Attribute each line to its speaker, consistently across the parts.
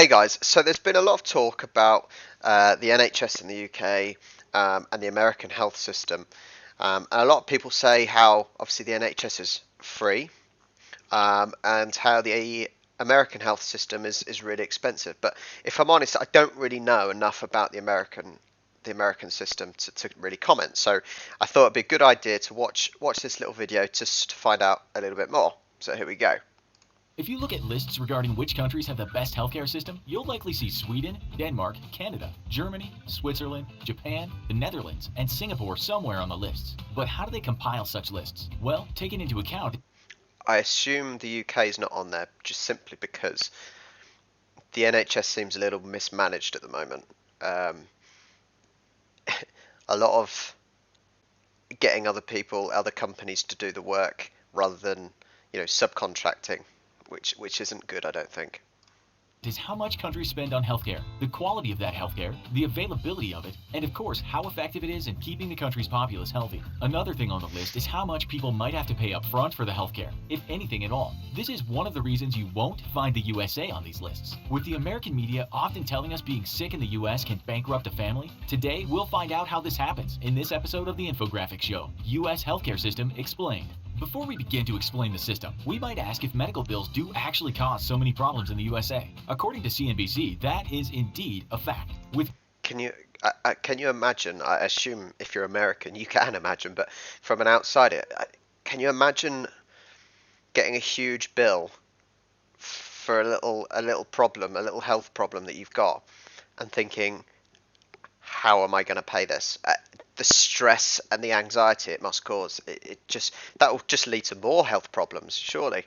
Speaker 1: Hey guys, so there's been a lot of talk about the NHS in the UK and the American health system. And a lot of people say how obviously the NHS is free and how the American health system is really expensive. But if I'm honest, I don't really know enough about the American system to really comment. So I thought it'd be a good idea to watch this little video just to find out a little bit more. So here we go.
Speaker 2: If you look at lists regarding which countries have the best healthcare system, you'll likely see Sweden, Denmark, Canada, Germany, Switzerland, Japan, the Netherlands, and Singapore somewhere on the lists. But how do they compile such lists? Well, taking into account
Speaker 1: I assume the UK is not on there just simply because the NHS seems a little mismanaged at the moment. Um, a lot of getting other companies to do the work rather than, subcontracting, which isn't good, I don't think.
Speaker 2: is how much countries spend on healthcare, the quality of that healthcare, the availability of it, and of course, how effective it is in keeping the country's populace healthy. Another thing on the list is how much people might have to pay up front for the healthcare, if anything at all. This is one of the reasons you won't find the USA on these lists. With the American media often telling us being sick in the US can bankrupt a family, today we'll find out how this happens in this episode of the Infographics Show, US Healthcare System Explained. Before we begin to explain the system, we might ask if medical bills do actually cause so many problems in the USA. According to CNBC, that is indeed a fact.
Speaker 1: Can you can you imagine? I assume if you're American, you can imagine, but from an outsider, can you imagine getting a huge bill for a little problem, a little health problem that you've got, and thinking, how am I going to pay this? The stress and the anxiety it must cause, that will just lead to more health problems, surely.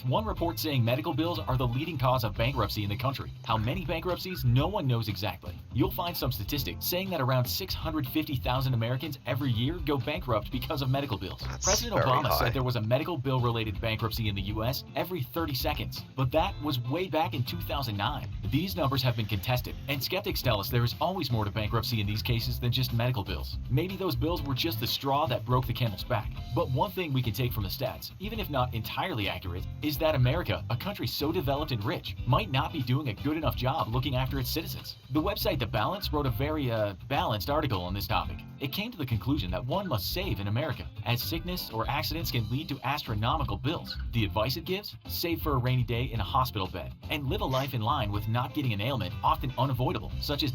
Speaker 2: One report saying medical bills are the leading cause of bankruptcy in the country. How many bankruptcies, no one knows exactly. You'll find some statistics saying that around 650,000 Americans every year go bankrupt because of medical bills.
Speaker 1: That's
Speaker 2: President
Speaker 1: very
Speaker 2: Obama
Speaker 1: high.
Speaker 2: said there was a medical bill-related bankruptcy in the US every 30 seconds, but that was way back in 2009. These numbers have been contested, and skeptics tell us there is always more to bankruptcy in these cases than just medical bills. Maybe those bills were just the straw that broke the camel's back. But one thing we can take from the stats, even if not entirely accurate, is that America, a country so developed and rich, might not be doing a good enough job looking after its citizens. The website The Balance wrote a very balanced article on this topic. It came to the conclusion that one must save in America, as sickness or accidents can lead to astronomical bills. The advice it gives? Save for a rainy day in a hospital bed, and live a life in line with not getting an ailment often unavoidable, such as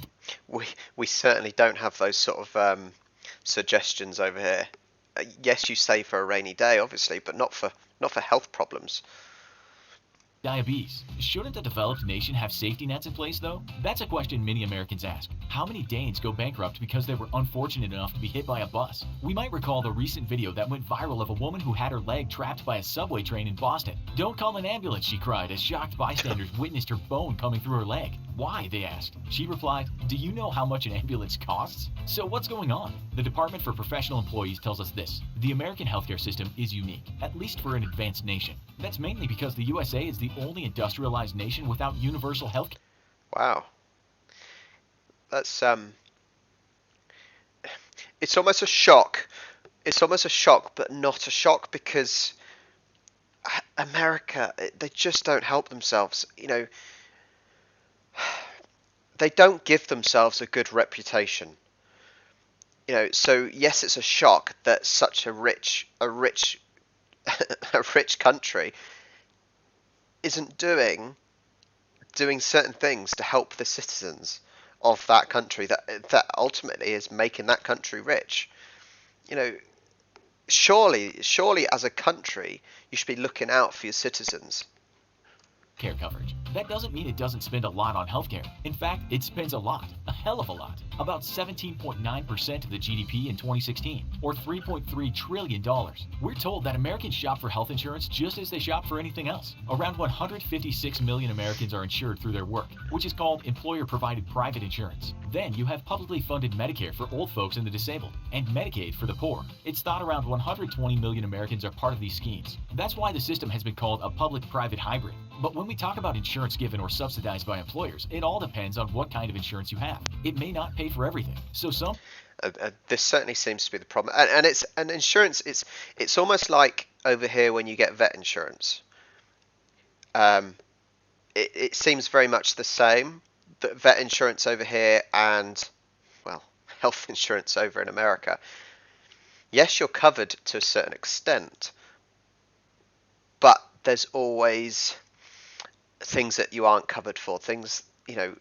Speaker 1: We certainly don't have those sort of suggestions over here. Yes, you save for a rainy day, obviously, but not for health problems.
Speaker 2: diabetes. Shouldn't a developed nation have safety nets in place, though? That's a question many Americans ask. How many Danes go bankrupt because they were unfortunate enough to be hit by a bus? We might recall the recent video that went viral of a woman who had her leg trapped by a subway train in Boston. "Don't call an ambulance," she cried as shocked bystanders witnessed her bone coming through her leg. "Why?" they asked. She replied, "Do you know how much an ambulance costs?" So what's going on? The Department for Professional Employees tells us this. The American healthcare system is unique, at least for an advanced nation. That's mainly because the USA is the only industrialized nation without universal health care.
Speaker 1: Wow, that's it's almost a shock. It's almost a shock, but not a shock because America, they just don't help themselves. They don't give themselves a good reputation. So yes, it's a shock that such a rich a rich country isn't doing certain things to help the citizens of that country that ultimately is making that country rich. You know, surely as a country, you should be looking out for your citizens.
Speaker 2: Care coverage. That doesn't mean it doesn't spend a lot on healthcare. In fact, it spends a lot, a hell of a lot, about 17.9% of the GDP in 2016, or $3.3 trillion. We're told that Americans shop for health insurance just as they shop for anything else. Around 156 million Americans are insured through their work, which is called employer-provided private insurance. Then you have publicly funded Medicare for old folks and the disabled, and Medicaid for the poor. It's thought around 120 million Americans are part of these schemes. That's why the system has been called a public-private hybrid. But when we talk about insurance given or subsidized by employers, it all depends on what kind of insurance you have. It may not pay for everything. So some
Speaker 1: This certainly seems to be the problem, and it's an insurance. It's almost like over here when you get vet insurance. Um, it seems very much the same. That vet insurance over here and, well, health insurance over in America. Yes, you're covered to a certain extent, but there's always things that you aren't covered for. Things,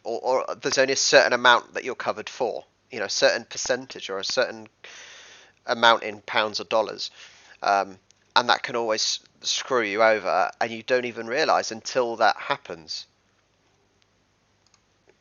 Speaker 1: or there's only a certain amount that you're covered for. A certain percentage or a certain amount in pounds or dollars, and that can always screw you over, and you don't even realize until that happens.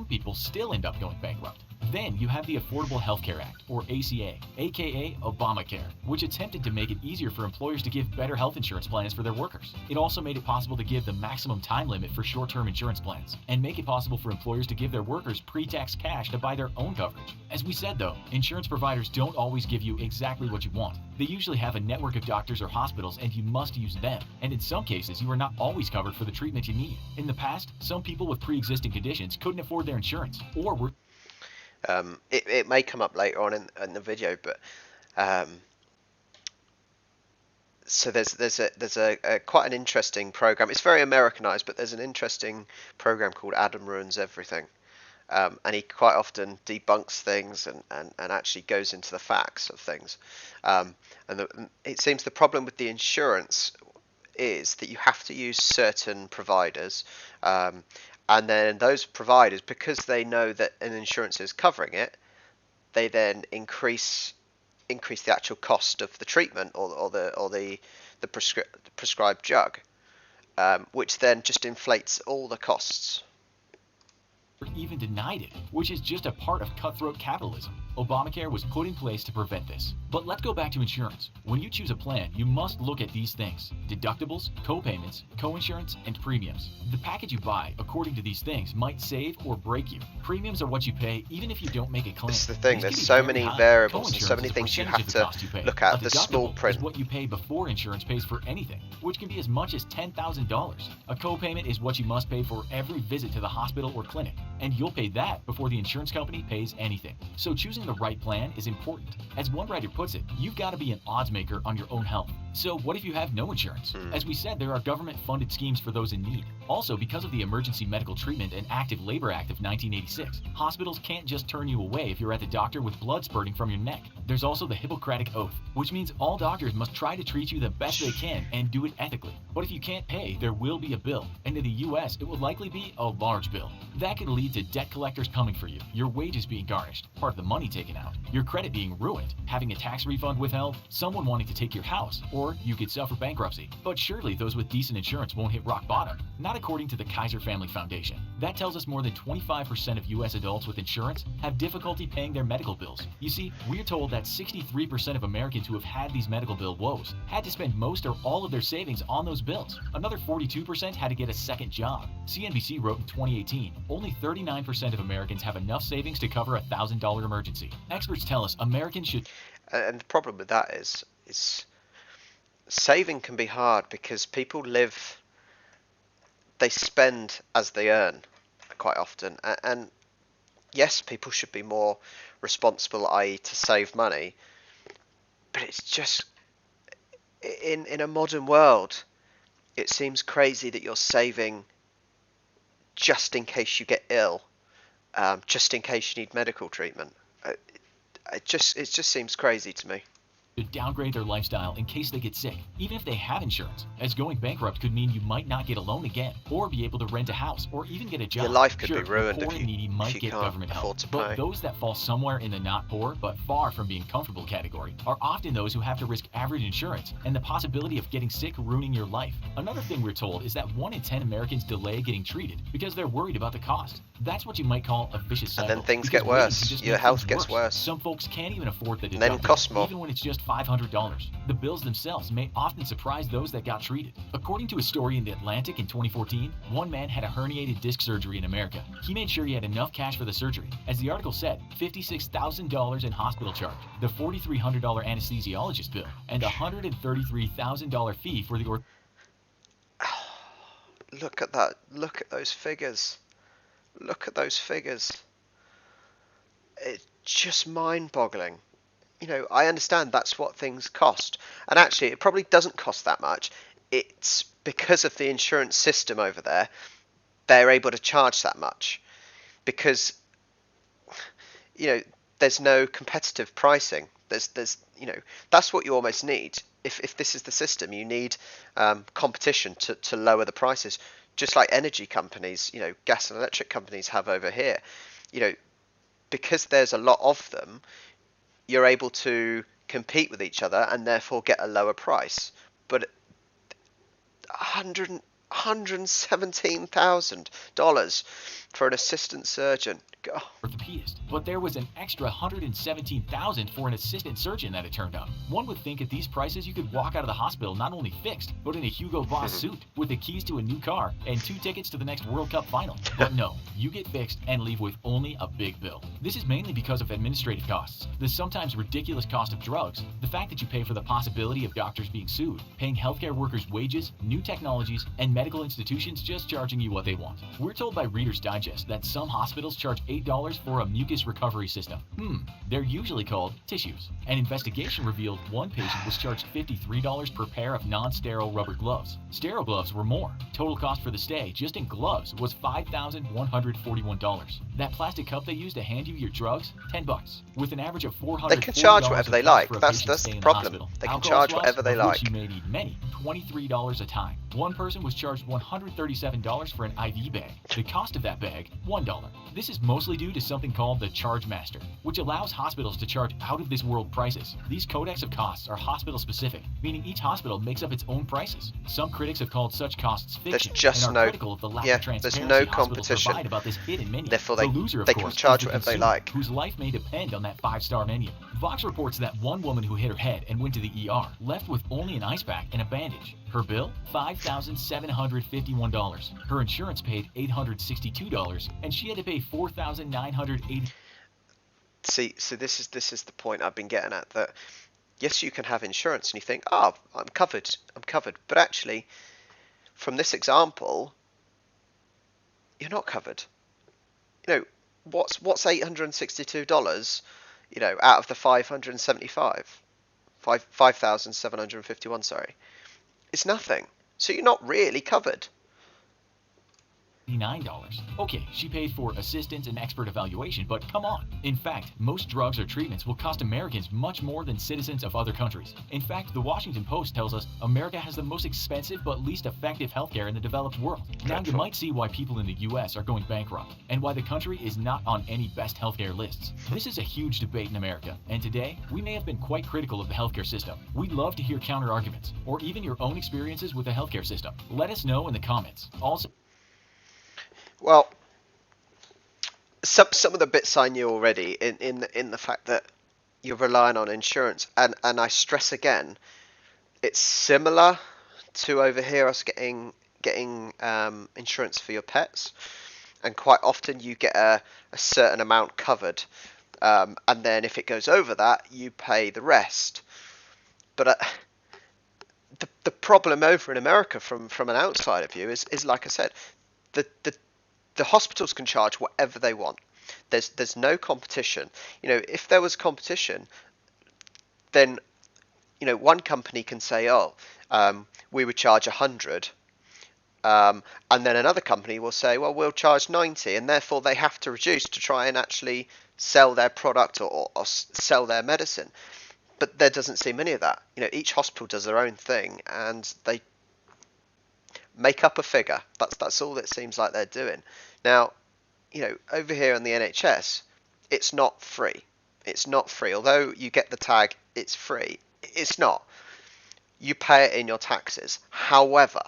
Speaker 2: People still end up going bankrupt. Then you have the Affordable Health Care Act, or ACA, aka Obamacare, which attempted to make it easier for employers to give better health insurance plans for their workers. It also made it possible to give the maximum time limit for short-term insurance plans, and make it possible for employers to give their workers pre-tax cash to buy their own coverage. As we said though, insurance providers don't always give you exactly what you want. They usually have a network of doctors or hospitals, and you must use them. And in some cases, you are not always covered for the treatment you need. In the past, some people with pre-existing conditions couldn't afford their insurance, or were
Speaker 1: it may come up later on in the video, but so there's a quite an interesting program. It's very Americanized, but there's an interesting program called Adam Ruins Everything, and he quite often debunks things and actually goes into the facts of things. It seems the problem with the insurance is that you have to use certain providers. And then those providers, because they know that an insurance is covering it, they then increase the actual cost of the treatment or the prescribed drug, which then just inflates all the costs.
Speaker 2: Even denied it, which is just a part of cutthroat capitalism. Obamacare was put in place to prevent this. But let's go back to insurance. When you choose a plan, you must look at these things: deductibles, co-payments, co-insurance, and premiums. The package you buy, according to these things, might save or break you. Premiums are what you pay even if you don't make a claim.
Speaker 1: This is the thing, there's so many variables and so many things you have to look at. The small print
Speaker 2: is what you pay before insurance pays for anything, which can be as much as $10,000. A co-payment is what you must pay for every visit to the hospital or clinic, and you'll pay that before the insurance company pays anything. So choosing the right plan is important. As one writer puts it, you've got to be an odds maker on your own health. So what if you have no insurance? As we said, there are government-funded schemes for those in need. Also, because of the Emergency Medical Treatment and Active Labor Act of 1986, hospitals can't just turn you away if you're at the doctor with blood spurting from your neck. There's also the Hippocratic Oath, which means all doctors must try to treat you the best they can and do it ethically. But if you can't pay, there will be a bill. And in the US, it will likely be a large bill. That could lead to debt collectors coming for you, your wages being garnished, part of the money taken out, your credit being ruined, having a tax refund withheld, someone wanting to take your house, or you could suffer bankruptcy. But surely those with decent insurance won't hit rock bottom. Not according to the Kaiser Family Foundation. That tells us more than 25% of US adults with insurance have difficulty paying their medical bills. You see, we're told that 63% of Americans who have had these medical bill woes had to spend most or all of their savings on those bills. Another 42% had to get a second job. CNBC wrote in 2018, only 39% of Americans have enough savings to cover a $1,000 emergency. Experts tell us Americans should...
Speaker 1: And the problem with that is saving can be hard because people they spend as they earn quite often. And yes, people should be more responsible, i.e. to save money. But it's just, in a modern world, it seems crazy that you're saving just in case you get ill, just in case you need medical treatment. It just seems crazy to me.
Speaker 2: To downgrade their lifestyle in case they get sick, even if they have insurance, as going bankrupt could mean you might not get a loan again, or be able to rent a house, or even get a job.
Speaker 1: Your life could
Speaker 2: sure,
Speaker 1: be ruined
Speaker 2: the poor
Speaker 1: if
Speaker 2: and needy might get government help, but those that fall somewhere in the not poor but far from being comfortable category are often those who have to risk average insurance and the possibility of getting sick ruining your life. Another thing we're told is that 1 in 10 Americans delay getting treated because they're worried about the cost. That's what you might call a vicious cycle.
Speaker 1: And then things get worse. Your health gets worse.
Speaker 2: Some folks can't even afford the deductible,
Speaker 1: and then it costs more,
Speaker 2: even when it's just $500. The bills themselves may often surprise those that got treated. According to a story in The Atlantic in 2014, one man had a herniated disc surgery in America. He made sure he had enough cash for the surgery. As the article said, $56,000 in hospital charge, the $4,300 anesthesiologist bill, and a $133,000 fee for the
Speaker 1: Look at that. Look at those figures. Look at those figures. It's just mind-boggling. I understand that's what things cost. And actually, it probably doesn't cost that much. It's because of the insurance system over there. they're able to charge that much because there's no competitive pricing. There's that's what you almost need. If this is the system, you need competition to lower the prices, just like energy companies, gas and electric companies have over here. Because there's a lot of them, you're able to compete with each other and therefore get a lower price. But $117,000 for an assistant surgeon. God.
Speaker 2: Orthopedist, but there was an extra $117,000 for an assistant surgeon that it turned out. One would think at these prices you could walk out of the hospital not only fixed, but in a Hugo Boss suit with the keys to a new car and 2 tickets to the next World Cup final. But no, you get fixed and leave with only a big bill. This is mainly because of administrative costs, the sometimes ridiculous cost of drugs, the fact that you pay for the possibility of doctors being sued, paying healthcare workers wages, new technologies, and medical institutions just charging you what they want. We're told by Reader's Digest that some hospitals charge $8 for a mucus recovery system. They're usually called tissues. An investigation revealed one patient was charged $53 per pair of non-sterile rubber gloves. Sterile gloves were more. Total cost for the stay, just in gloves, was $5,141. That plastic cup they use to hand you your drugs, $10. With an average of $440
Speaker 1: They can charge whatever they like.
Speaker 2: for a
Speaker 1: That's
Speaker 2: patient
Speaker 1: the
Speaker 2: stay in
Speaker 1: problem.
Speaker 2: hospital.
Speaker 1: They can
Speaker 2: Alcohol
Speaker 1: charge
Speaker 2: swabs,
Speaker 1: whatever they
Speaker 2: of which
Speaker 1: like.
Speaker 2: you may need many, $23 a time. One person was charged $137 for an IV bag. The cost of that bag, $1. This is mostly due to something called the Charge Master, which allows hospitals to charge out-of-this-world prices. These codex of costs are hospital-specific, meaning each hospital makes up its own prices. Some critics have called such costs fiction and are critical of the lack of transparency
Speaker 1: there's no
Speaker 2: hospitals
Speaker 1: competition.
Speaker 2: provide about this hidden menu.
Speaker 1: Therefore,
Speaker 2: the loser, of
Speaker 1: they
Speaker 2: course,
Speaker 1: can charge
Speaker 2: is the
Speaker 1: whatever they
Speaker 2: consumer,
Speaker 1: like.
Speaker 2: whose life may depend on that 5-star menu. Vox reports that one woman who hit her head and went to the ER left with only an ice pack and a bandage. Her bill? $5,751. Her insurance paid $862, and she had to pay $4,980.
Speaker 1: See, this is the point I've been getting at. That yes, you can have insurance, and you think, oh, I'm covered. But actually, from this example, you're not covered. What's $862? Out of the 575, 5,751. Sorry, it's nothing. So you're not really covered.
Speaker 2: $9. Okay, she paid for assistance and expert evaluation, but come on. In fact, most drugs or treatments will cost Americans much more than citizens of other countries. In fact, the Washington Post tells us America has the most expensive but least effective healthcare in the developed world. Now you might see why people in the US are going bankrupt, and why the country is not on any best healthcare lists. This is a huge debate in America, and today, we may have been quite critical of the healthcare system. We'd love to hear counter-arguments, or even your own experiences with the healthcare system. Let us know in the comments. Also,
Speaker 1: well, some of the bits I knew already in the fact that you're relying on insurance, and I stress again, it's similar to over here us getting insurance for your pets, and quite often you get a certain amount covered, and then if it goes over that, you pay the rest. But the problem over in America from an outsider view is like I said, the hospitals can charge whatever they want. There's no competition. If there was competition, then one company can say, we would charge 100, and then another company will say, well, we'll charge 90, and therefore they have to reduce to try and actually sell their product or sell their medicine. But there doesn't seem any of that. Each hospital does their own thing, and they make up a figure. That's all it seems like they're doing. Now, over here on the NHS, it's not free. It's not free. Although you get the tag, it's free. It's not. You pay it in your taxes. However,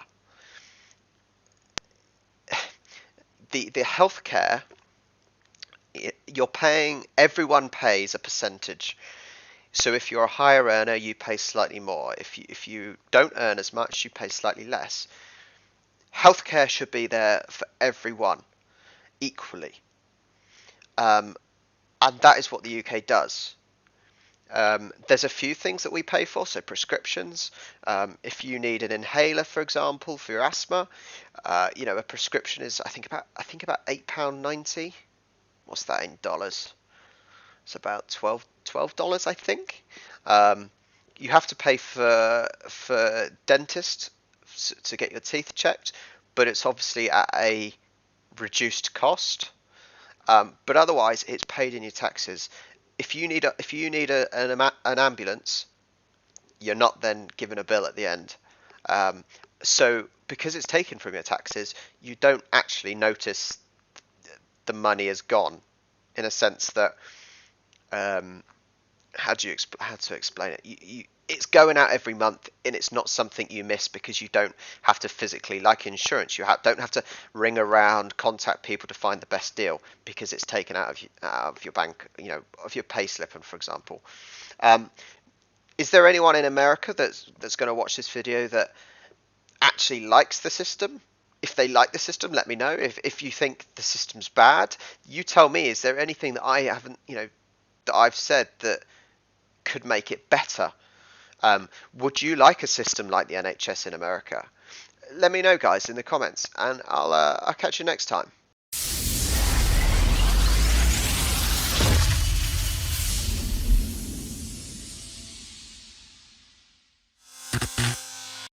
Speaker 1: the healthcare, everyone pays a percentage. So if you're a higher earner, you pay slightly more. If you don't earn as much, you pay slightly less. Healthcare should be there for everyone equally, and that is what the UK does. There's a few things that we pay for, so prescriptions. If you need an inhaler, for example, for your asthma, a prescription is I think about £8.90. What's that in dollars? It's about $12, I think. You have to pay for dentist to get your teeth checked, but it's obviously at a reduced cost, but otherwise it's paid in your taxes. If you need an ambulance, you're not then given a bill at the end. So because it's taken from your taxes, you don't actually notice the money is gone, in a sense that how to explain it? It's going out every month, and it's not something you miss because you don't have to physically, like insurance, don't have to ring around, contact people to find the best deal because it's taken out of your bank, of your pay slip, and for example. Is there anyone in America that's going to watch this video that actually likes the system? If they like the system, let me know. If you think the system's bad, you tell me. Is there anything that I haven't, that I've said that could make it better? Would you like a system like the NHS in America? Let me know, guys, in the comments, and I'll catch you next time.